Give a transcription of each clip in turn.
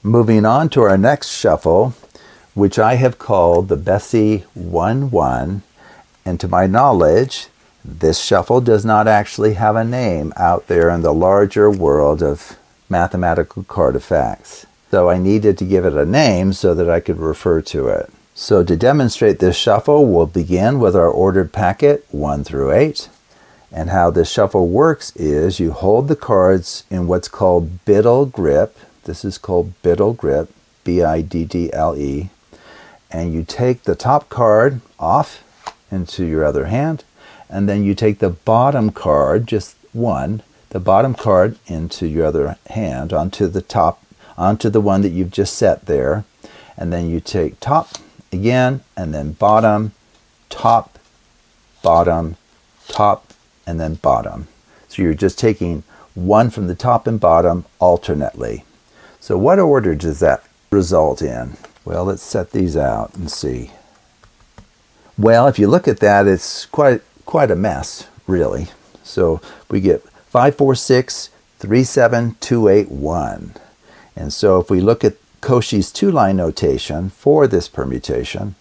Moving on to our next shuffle, which I have called the Bessey 1-1, and to my knowledge, this shuffle does not actually have a name out there in the larger world of mathematical card effects. So I needed to give it a name so that I could refer to it. So to demonstrate this shuffle, we'll begin with our ordered packet 1 through 8. And how this shuffle works is you hold the cards in what's called biddle grip. This is called biddle grip, B-I-D-D-L-E. And you take the top card off into your other hand, and then you take the bottom card, just one, the bottom card into your other hand, onto the one that you've just set there. And then you take top again, and then bottom, top, bottom, top, and then bottom. So you're just taking one from the top and bottom alternately. So what order does that result in? Well, let's set these out and see. Well, if you look at that, it's quite a mess, really. So we get 5, 4, 6, 3, 7, 2, 8, 1. And so if we look at Cauchy's two-line notation for this permutation,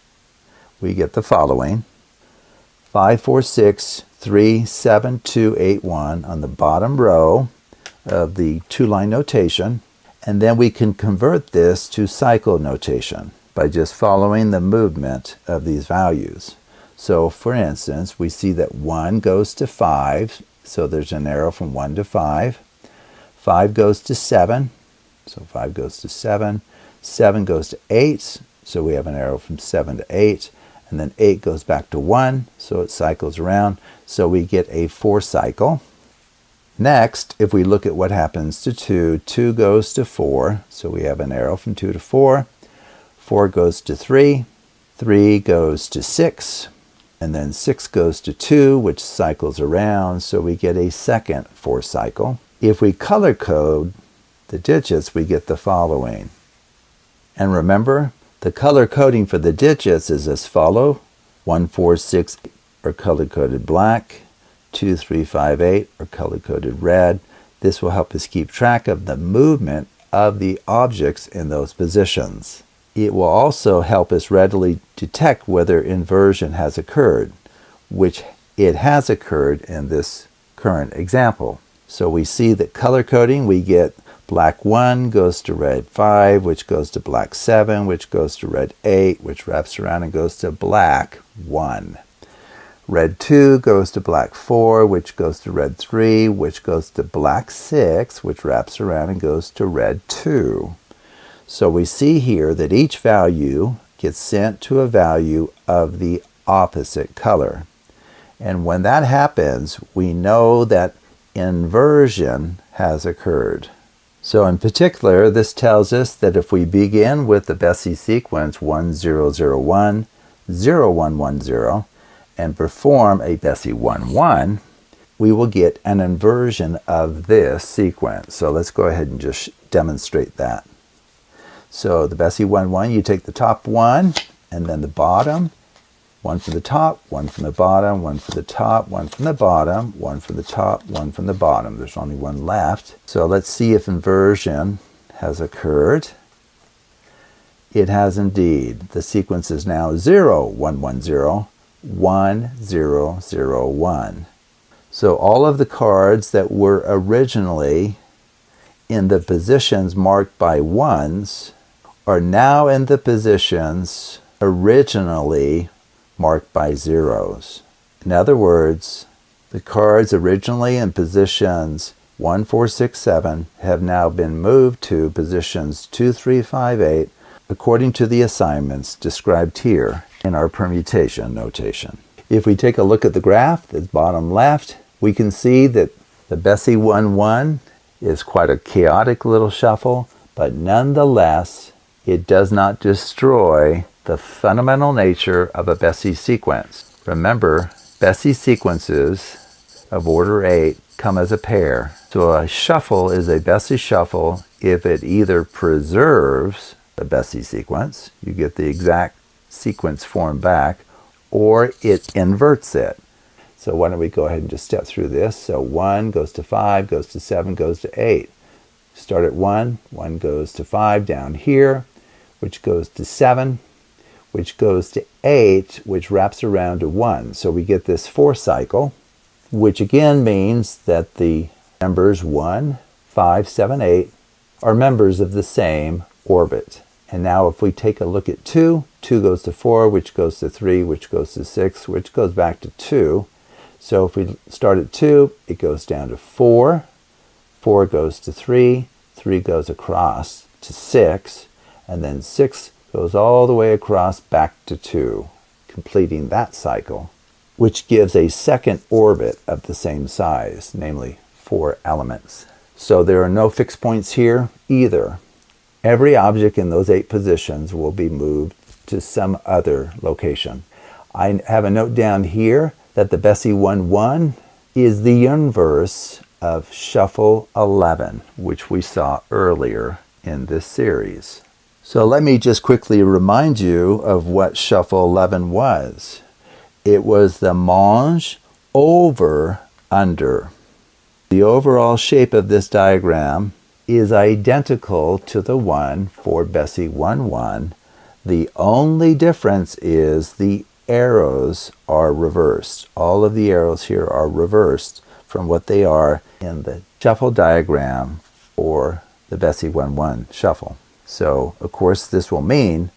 we get the following: 5, 4, 6, 3, 7, 2, 8, 1 on the bottom row of the two-line notation. And then we can convert this to cycle notation by just following the movement of these values. So for instance, we see that 1 goes to 5, so there's an arrow from 1 to 5. 5 goes to 7, so 5 goes to 7. 7 goes to 8, so we have an arrow from 7 to 8. And then 8 goes back to 1, so it cycles around, so we get a 4 cycle. Next, if we look at what happens to 2, 2 goes to 4, so we have an arrow from 2 to 4. 4 goes to 3, 3 goes to 6, and then 6 goes to 2, which cycles around, so we get a second 4 cycle. If we color code the digits, we get the following. And remember, the color coding for the digits is as follows. 1, 4, 6 are color-coded black. 2, 3, 5, 8 are color-coded red. This will help us keep track of the movement of the objects in those positions. It will also help us readily detect whether inversion has occurred, which it has occurred in this current example. So we see that color coding, we get black 1 goes to red 5, which goes to black 7, which goes to red 8, which wraps around and goes to black 1. Red 2 goes to black 4, which goes to red 3, which goes to black 6, which wraps around and goes to red 2. So we see here that each value gets sent to a value of the opposite color. And when that happens, we know that inversion has occurred. So in particular, this tells us that if we begin with the Bessey sequence 1, 0, 0, 1, 0, 1, 1, 0, and perform a Bessey 1, 1, we will get an inversion of this sequence. So let's go ahead and just demonstrate that. So the Bessey 1, 1, you take the top one, and then the bottom, one from the top, one from the bottom, one from the top, one from the bottom, one from the top, one from the bottom. There's only one left. So let's see if inversion has occurred. It has indeed. The sequence is now 0, 1, 1, 0, 1, 0, 0, 1. So all of the cards that were originally in the positions marked by 1s are now in the positions originally marked by 0s. In other words, the cards originally in positions 1, 4, 6, 7 have now been moved to positions 2, 3, 5, 8 according to the assignments described here in our permutation notation. If we take a look at the graph that's bottom left, we can see that the Bessey 1, 1 is quite a chaotic little shuffle, but nonetheless, it does not destroy the fundamental nature of a Bessey sequence. Remember, Bessey sequences of order 8 come as a pair. So a shuffle is a Bessey shuffle if it either preserves the Bessey sequence, you get the exact sequence form back, or it inverts it. So why don't we go ahead and just step through this. So 1 goes to 5, goes to 7, goes to 8. Start at 1, 1 goes to 5 down here, which goes to 7, which goes to 8, which wraps around to 1. So we get this 4 cycle, which again means that the numbers 1, 5, 7, 8 are members of the same orbit. And now if we take a look at 2, 2 goes to 4, which goes to 3, which goes to 6, which goes back to 2. So if we start at 2, it goes down to 4, 4 goes to 3, 3 goes across to 6, and then 6 goes all the way across back to 2, completing that cycle, which gives a second orbit of the same size, namely 4 elements. So there are no fixed points here either. Every object in those 8 positions will be moved to some other location. I have a note down here that the Bessey 1-1 is the inverse of shuffle 11, which we saw earlier in this series. So let me just quickly remind you of what shuffle 11 was. It was the mange over under. The overall shape of this diagram is identical to the one for Bessey 1-1. The only difference is the arrows are reversed. All of the arrows here are reversed from what they are in the shuffle diagram for the Bessey 1-1 shuffle. So, of course, this will mean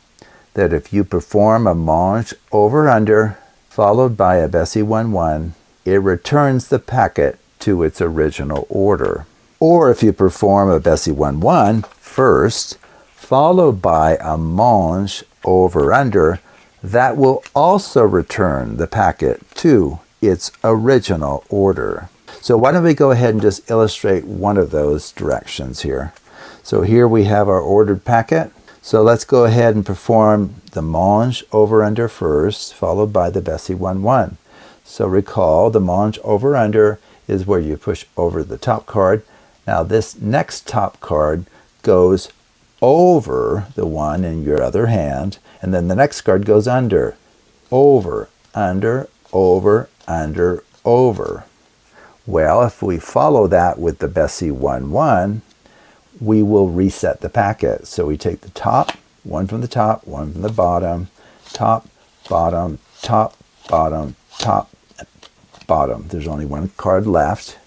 that if you perform a mange over under followed by a Bessey 1-1, it returns the packet to its original order. Or if you perform a Bessey 1-1 first, followed by a mange over under, that will also return the packet to its original order. So why don't we go ahead and just illustrate one of those directions here. So here we have our ordered packet. So let's go ahead and perform the mange over under first, followed by the Bessey 1-1. So recall, the mange over under is where you push over the top card. Now this next top card goes over the one in your other hand, and then the next card goes under. Over, under, over, under, over. Well, if we follow that with the Bessey 1-1, we will reset the packet. So we take the top, one from the top, one from the bottom, top, bottom, top, bottom, top, bottom. There's only one card left.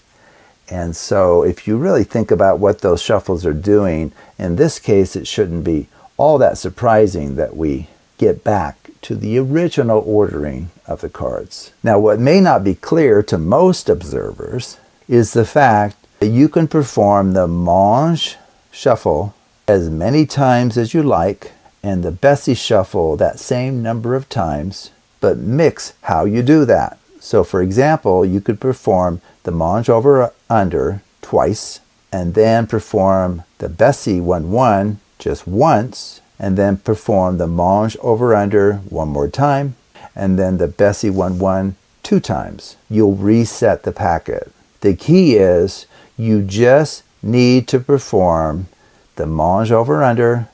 And so if you really think about what those shuffles are doing, in this case it shouldn't be all that surprising that we get back to the original ordering of the cards. Now, what may not be clear to most observers is the fact that you can perform the mange shuffle as many times as you like, and the Bessey shuffle that same number of times, but mix how you do that. So for example, you could perform the mange over under twice, and then perform the Bessey 1-1 just once, and then perform the mange over under one more time, and then the Bessey 1-1 2 times. You'll reset the packet. The key is you just need to perform the mange over under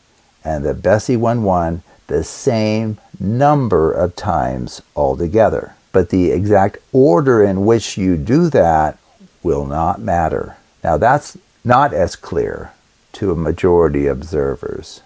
and the Bessey 1-1 the same number of times altogether. But the exact order in which you do that will not matter. Now that's not as clear to a majority of observers.